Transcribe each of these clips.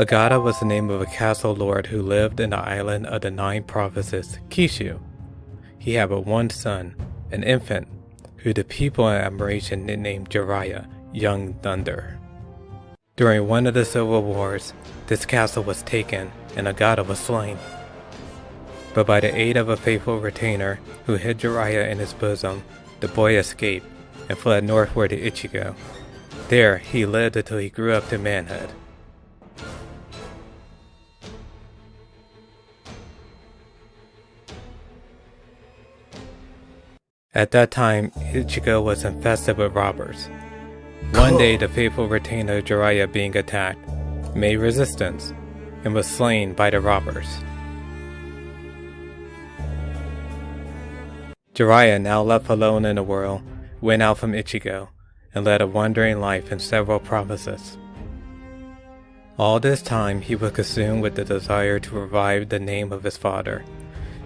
Agata was the name of a castle lord who lived in the island of the 9 provinces, Kishu. He had but one son, an infant, who the people in admiration nicknamed Jiraya, Young Thunder. During one of the civil wars, this castle was taken and Agata was slain. But by the aid of a faithful retainer who hid Jiraya in his bosom, the boy escaped and fled northward to Ichigo. There he lived until he grew up to manhood. At that time, Ichigo was infested with robbers. One day, the faithful retainer Jiraiya, being attacked, made resistance and was slain by the robbers. Jiraiya, now left alone in the world, went out from Ichigo and led a wandering life in several provinces. All this time, he was consumed with the desire to revive the name of his father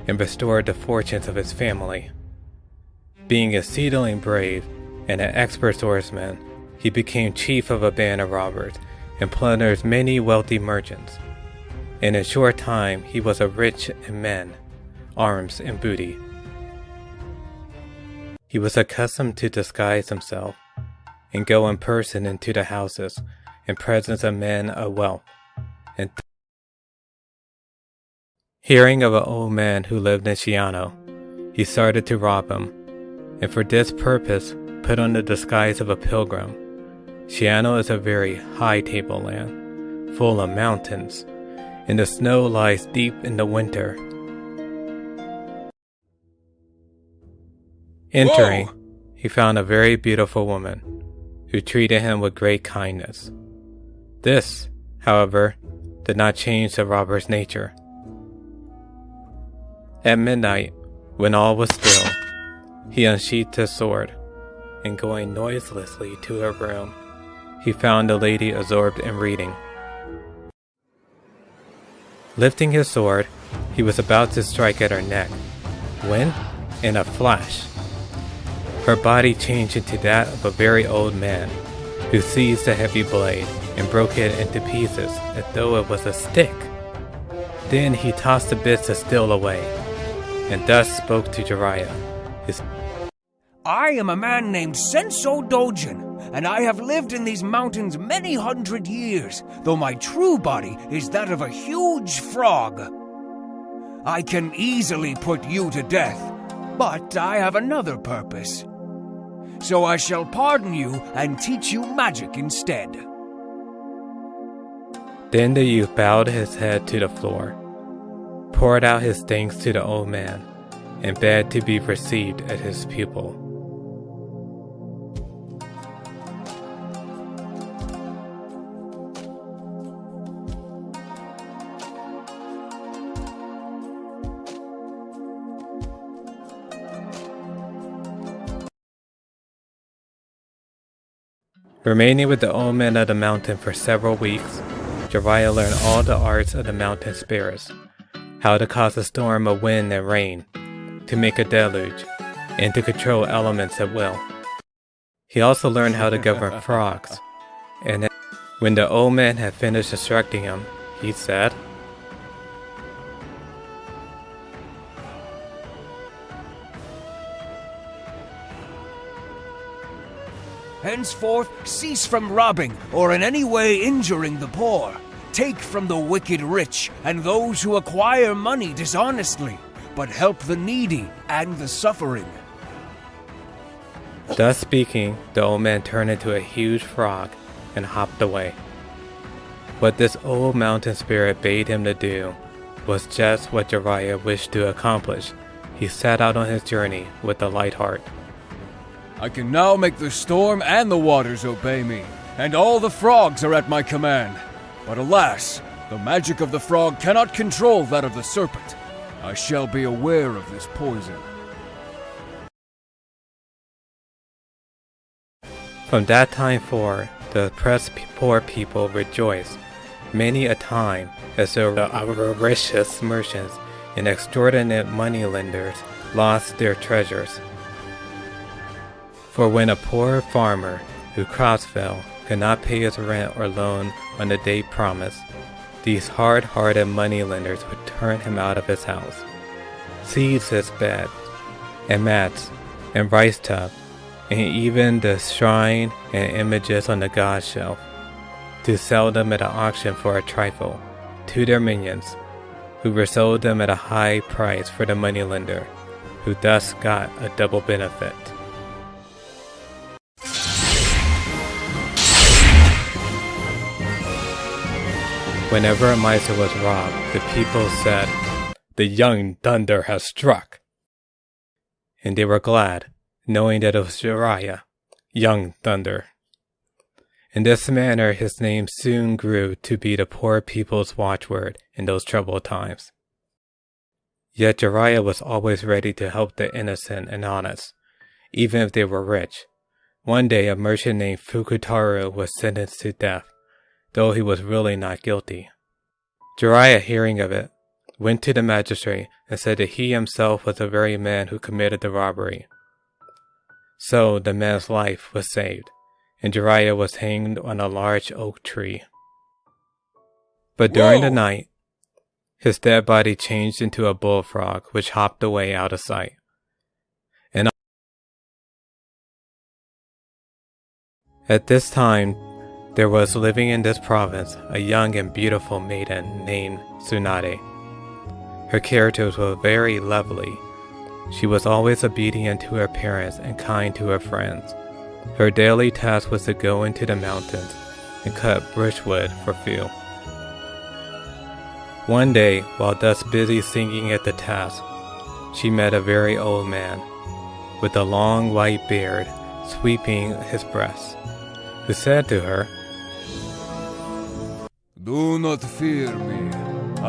and restore the fortunes of his family. Being exceedingly brave and an expert swordsman, he became chief of a band of robbers and plundered many wealthy merchants. In a short time, he was rich in men, arms, and booty. He was accustomed to disguise himself and go in person into the houses in presence of men of wealth. And hearing of an old man who lived in Shiano, he started to rob him, and for this purpose put on the disguise of a pilgrim. Shiano is a very high tableland, full of mountains, and the snow lies deep in the winter. Entering, he found a very beautiful woman, who treated him with great kindness. This, however, did not change the robber's nature. At midnight, when all was still, he unsheathed his sword, and going noiselessly to her room, he found the lady absorbed in reading. Lifting his sword, he was about to strike at her neck, when, in a flash, her body changed into that of a very old man, who seized the heavy blade and broke it into pieces as though it was a stick. Then he tossed the bits of steel away, and thus spoke to Jiraiya. I am a man named Senso Dojin, and I have lived in these mountains many hundred years, though my true body is that of a huge frog. I can easily put you to death, but I have another purpose. So I shall pardon you and teach you magic instead. Then the youth bowed his head to the floor, poured out his thanks to the old man, and begged to be received as his pupil. Remaining with the old man of the mountain for several weeks, Jiraiya learned all the arts of the mountain spirits, how to cause a storm of wind and rain, to make a deluge, and to control elements at will. He also learned how to govern frogs, and when the old man had finished instructing him, he said, Henceforth, cease from robbing or in any way injuring the poor. Take from the wicked rich and those who acquire money dishonestly, but help the needy and the suffering. Thus speaking, the old man turned into a huge frog and hopped away. What this old mountain spirit bade him to do was just what Jiraiya wished to accomplish. He set out on his journey with a light heart. I can now make the storm and the waters obey me, and all the frogs are at my command. But alas, the magic of the frog cannot control that of the serpent. I shall be aware of this poison. From that time forward, the oppressed poor people rejoiced many a time as the avaricious merchants and extortionate moneylenders lost their treasures. For when a poor farmer whose crops fell could not pay his rent or loan on the date promised, these hard-hearted moneylenders would turn him out of his house, seize his bed, and mats, and rice tub, and even the shrine and images on the god shelf, to sell them at an auction for a trifle to their minions, who resold them at a high price for the moneylender, who thus got a double benefit. Whenever a miser was robbed, the people said, "The young thunder has struck." And they were glad, knowing that it was Jiraya, young thunder. In this manner his name soon grew to be the poor people's watchword in those troubled times. Yet Jiraya was always ready to help the innocent and honest, even if they were rich. One day a merchant named Fukutaru was sentenced to death, though he was really not guilty. Jiraya, hearing of it, went to the magistrate and said that he himself was the very man who committed the robbery. So the man's life was saved, and Jiraya was hanged on a large oak tree. But during the night, his dead body changed into a bullfrog which hopped away out of sight. And at this time, there was living in this province a young and beautiful maiden named Tsunade. Her character was very lovely. She was always obedient to her parents and kind to her friends. Her daily task was to go into the mountains and cut brushwood for fuel. One day, while thus busy singing at the task, she met a very old man, with a long white beard sweeping his breast, who said to her, "Do not fear me.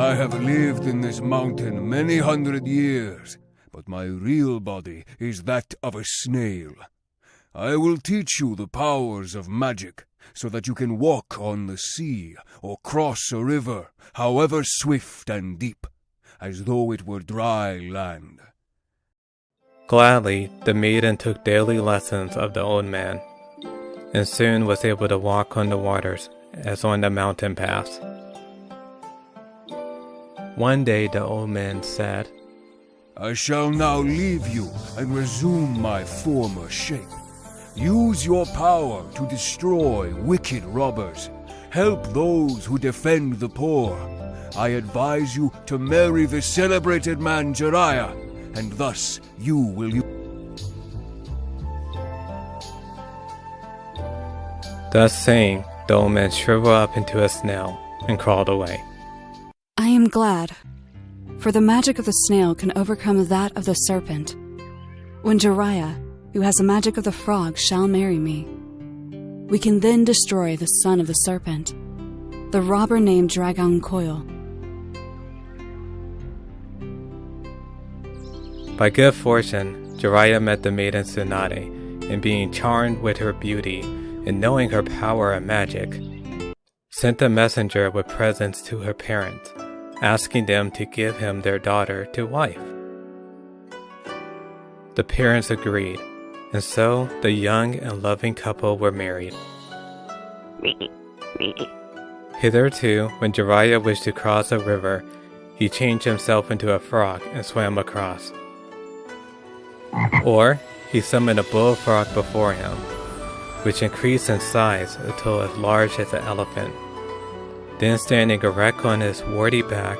I have lived in this mountain many hundred years, but my real body is that of a snail. I will teach you the powers of magic, so that you can walk on the sea or cross a river, however swift and deep, as though it were dry land." Gladly, the maiden took daily lessons of the old man, and soon was able to walk on the waters as on the mountain paths. One day the old man said, "I shall now leave you and resume my former shape. Use your power to destroy wicked robbers. Help those who defend the poor. I advise you to marry the celebrated man Jiraya, and thus you will..." Thus saying, the old man shriveled up into a snail and crawled away. I am glad, for the magic of the snail can overcome that of the serpent. When Jiraya, who has the magic of the frog, shall marry me, we can then destroy the son of the serpent, the robber named Dragon Coil. By good fortune, Jiraya met the maiden Tsunade, and being charmed with her beauty and knowing her power and magic, sent a messenger with presents to her parents, asking them to give him their daughter to wife. The parents agreed, and so the young and loving couple were married. Hitherto, when Jiraya wished to cross a river, he changed himself into a frog and swam across. Or he summoned a bullfrog before him, which increased in size until as large as an elephant. Then standing erect on his warty back,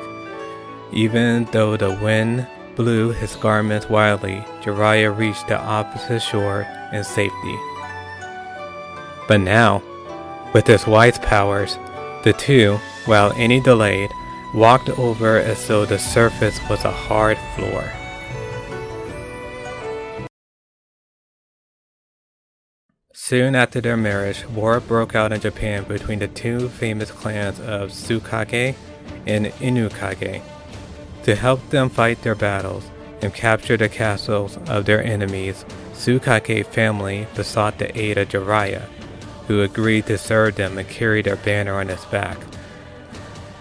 even though the wind blew his garments wildly, Jiraya reached the opposite shore in safety. But now, with his wise powers, the two, without any delay, walked over as though the surface was a hard floor. Soon after their marriage, war broke out in Japan between the two famous clans of Tsukage and Inukage. To help them fight their battles and capture the castles of their enemies, Tsukage family besought the aid of Jiraya, who agreed to serve them and carry their banner on his back.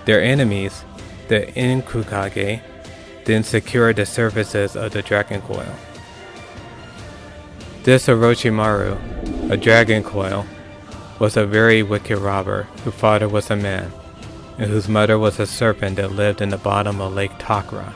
Their enemies, the Inkukage, then secured the services of the Dragon Coil. This Orochimaru, a Dragon Coil, was a very wicked robber whose father was a man, and whose mother was a serpent that lived in the bottom of Lake Takra.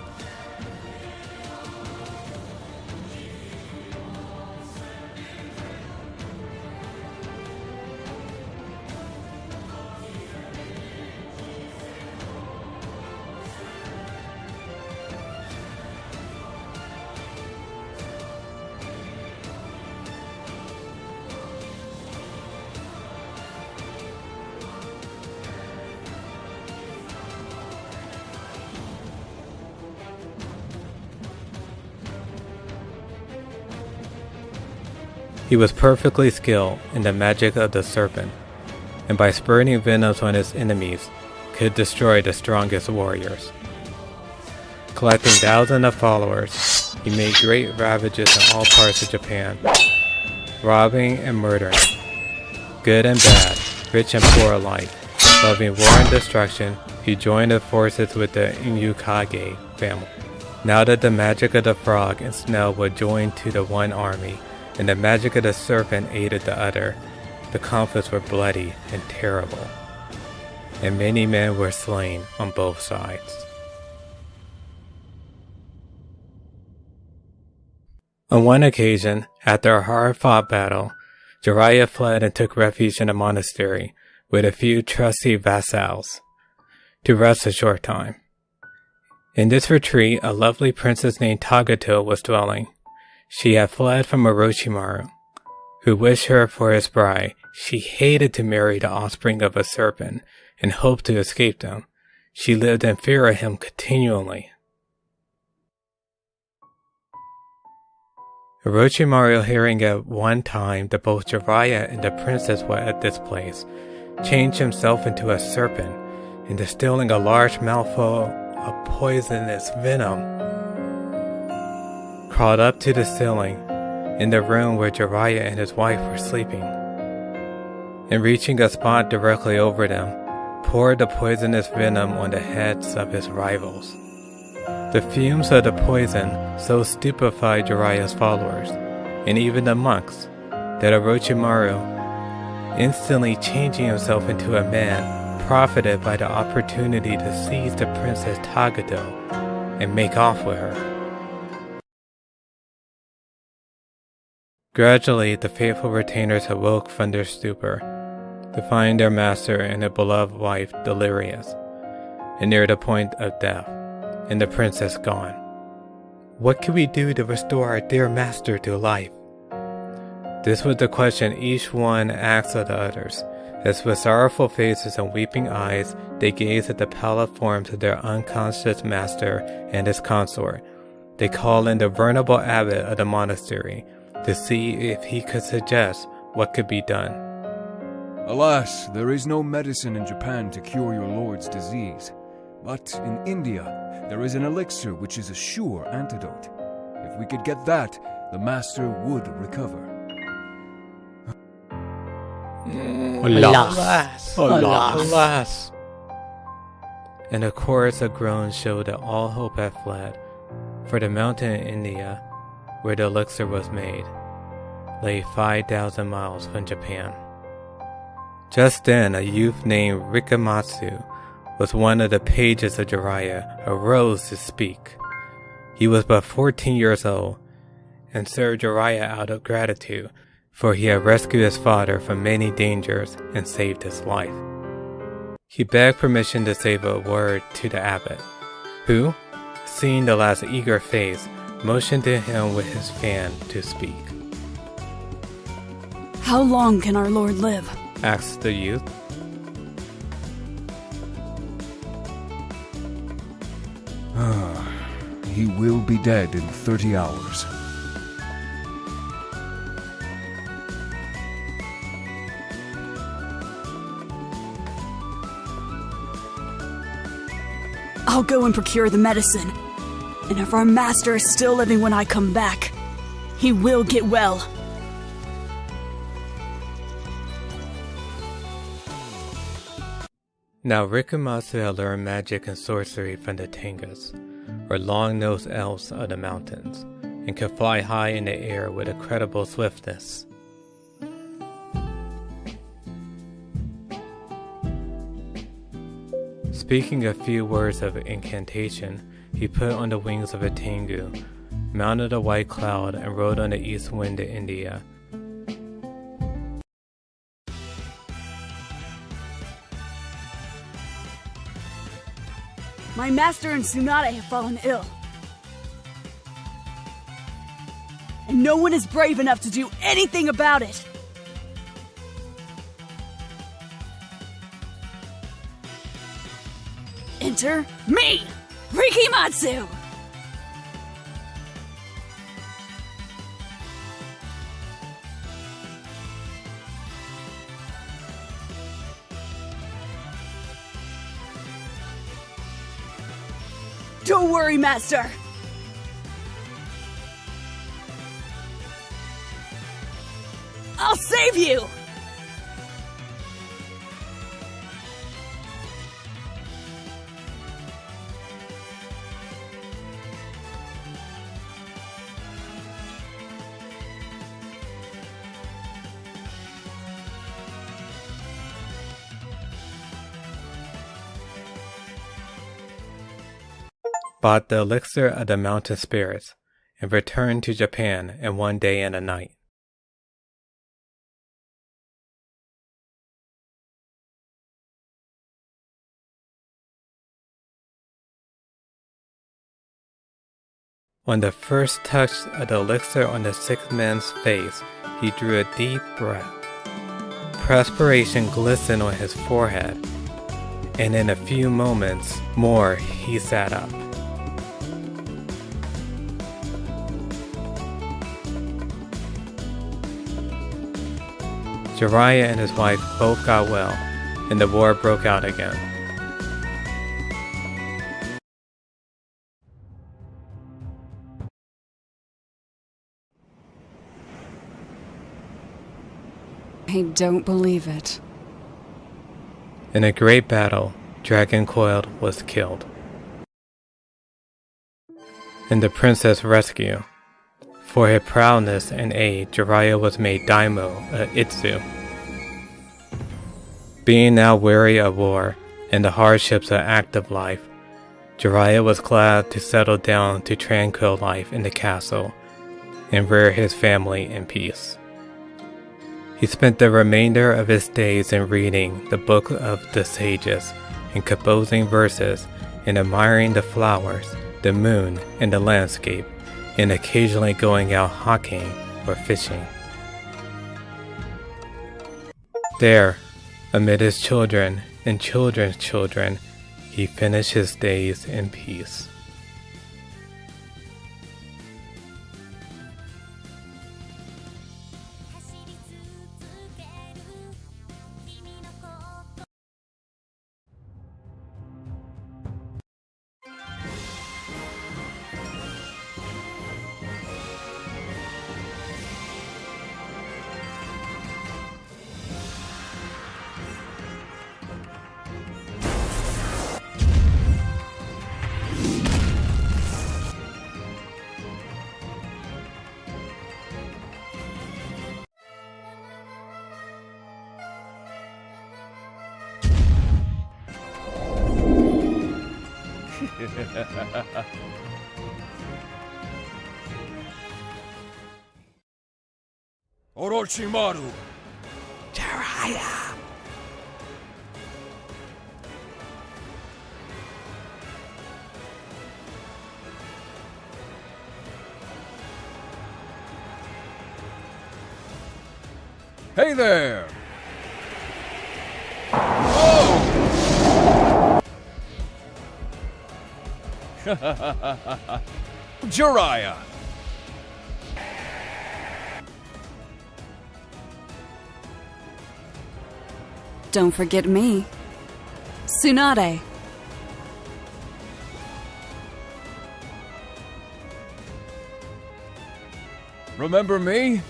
He was perfectly skilled in the magic of the serpent, and by spurting venoms on his enemies, could destroy the strongest warriors. Collecting thousands of followers, he made great ravages in all parts of Japan, robbing and murdering, good and bad, rich and poor alike. Loving war and destruction, he joined the forces with the Inukage family. Now that the magic of the frog and snail were joined to the one army, and the magic of the serpent aided the other, the conflicts were bloody and terrible, and many men were slain on both sides. On one occasion, after a hard-fought battle, Jiraya fled and took refuge in a monastery with a few trusty vassals to rest a short time. In this retreat, a lovely princess named Tagato was dwelling. She had fled from Orochimaru, who wished her for his bride. She hated to marry the offspring of a serpent and hoped to escape them. She lived in fear of him continually. Orochimaru, hearing at one time that both Jiraiya and the princess were at this place, changed himself into a serpent and distilling a large mouthful of poisonous venom, crawled up to the ceiling in the room where Jiraiya and his wife were sleeping, and reaching a spot directly over them, poured the poisonous venom on the heads of his rivals. The fumes of the poison so stupefied Jiraiya's followers, and even the monks, that Orochimaru, instantly changing himself into a man, profited by the opportunity to seize the Princess Tagato and make off with her. Gradually, the faithful retainers awoke from their stupor to find their master and their beloved wife delirious and near the point of death, and the princess gone. What can we do to restore our dear master to life? This was the question each one asked of the others, as with sorrowful faces and weeping eyes they gazed at the pallid forms of their unconscious master and his consort. They called in the venerable abbot of the monastery to see if he could suggest what could be done. Alas, there is no medicine in Japan to cure your lord's disease. But in India, there is an elixir which is a sure antidote. If we could get that, the master would recover. Alas! Alas! And a chorus of groans showed that all hope had fled, for the mountain in India, where the elixir was made, lay 5,000 miles from Japan. Just then, a youth named Rikamatsu, was one of the pages of Jiraiya, arose to speak. He was but 14 years old, and served Jiraiya out of gratitude, for he had rescued his father from many dangers and saved his life. He begged permission to say a word to the abbot, who, seeing the lad's eager face, motioned to him with his fan to speak. How long can our lord live? Asked the youth. He will be dead in 30 hours. I'll go and procure the medicine. And if our master is still living when I come back, he will get well. Now Rikumatsu had learned magic and sorcery from the Tengas, or long-nosed elves of the mountains, and could fly high in the air with incredible swiftness. Speaking a few words of incantation, he put on the wings of a tengu, mounted a white cloud, and rode on the east wind to India. My master and Tsunade have fallen ill. And no one is brave enough to do anything about it. Enter me, Rikimatsu! Don't worry, Master! I'll save you! Bought the elixir of the mountain spirits, and returned to Japan in one day and a night. On the first touch of the elixir on the sick man's face, he drew a deep breath. Perspiration glistened on his forehead, and in a few moments more he sat up. Jiraya and his wife both got well, and the war broke out again. I don't believe it. In a great battle, Dragon Coiled was killed. In the princess rescue, for his prowess and aid, Jiraya was made daimyo of Itsu. Being now weary of war and the hardships of active life, Jiraya was glad to settle down to tranquil life in the castle and rear his family in peace. He spent the remainder of his days in reading the Book of the Sages and composing verses and admiring the flowers, the moon, and the landscape, and occasionally going out hawking or fishing. There, amid his children and children's children, he finished his days in peace. Orochimaru! Jiraya! Hey there! Jiraya! Don't forget me. Tsunade. Remember me?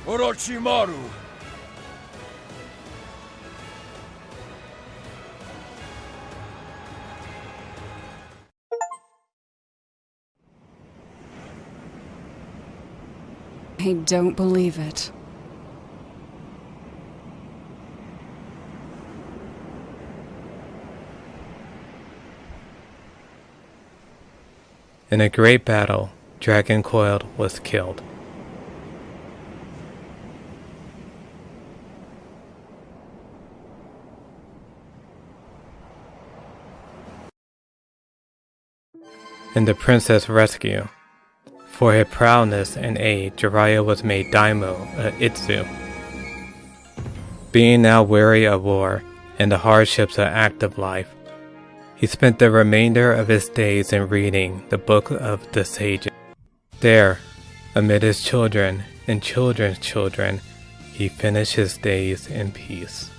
Orochimaru! I don't believe it. In a great battle, Dragon Coiled was killed. In the Princess Rescue, for her prowess and aid, Jiraya was made Daimyo of Itsu. Being now weary of war and the hardships of active life, he spent the remainder of his days in reading the Book of the Sages. There, amid his children and children's children, he finished his days in peace.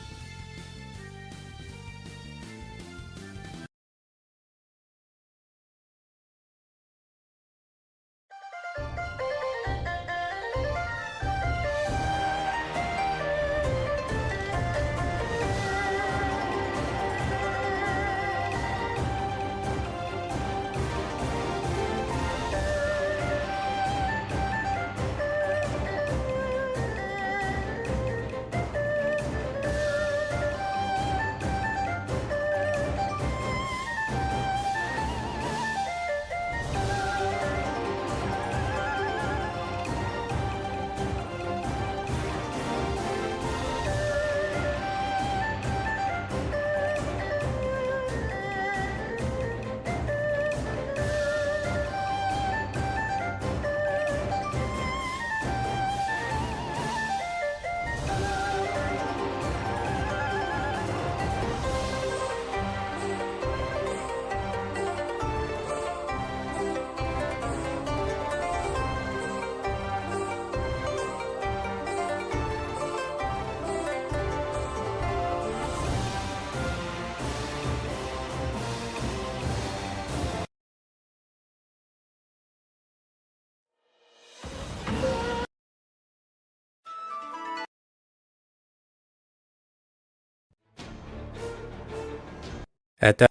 At that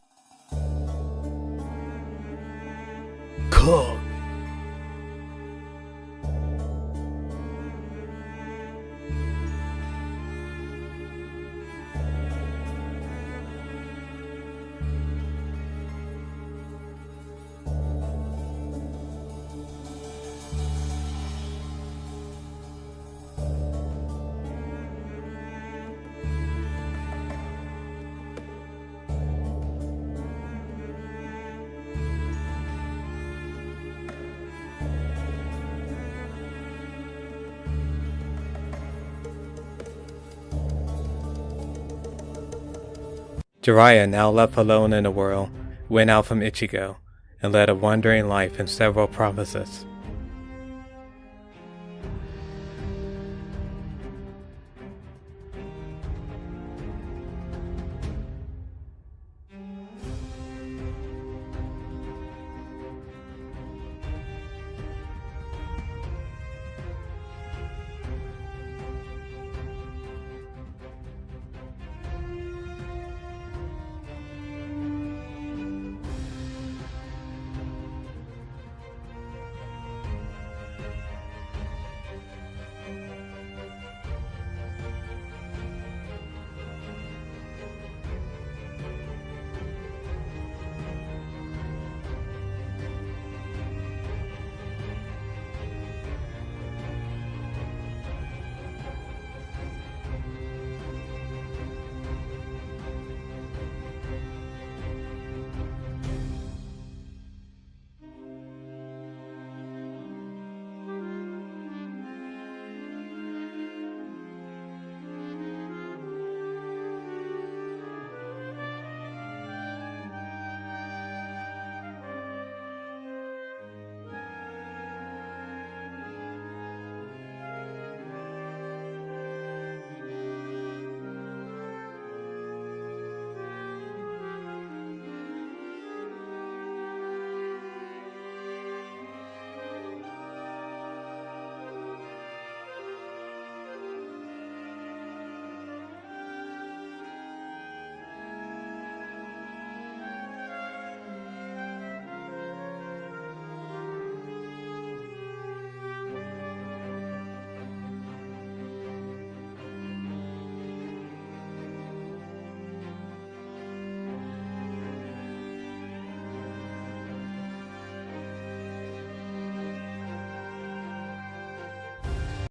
Jiraya, now left alone in the world, went out from Ichigo and led a wandering life in several provinces.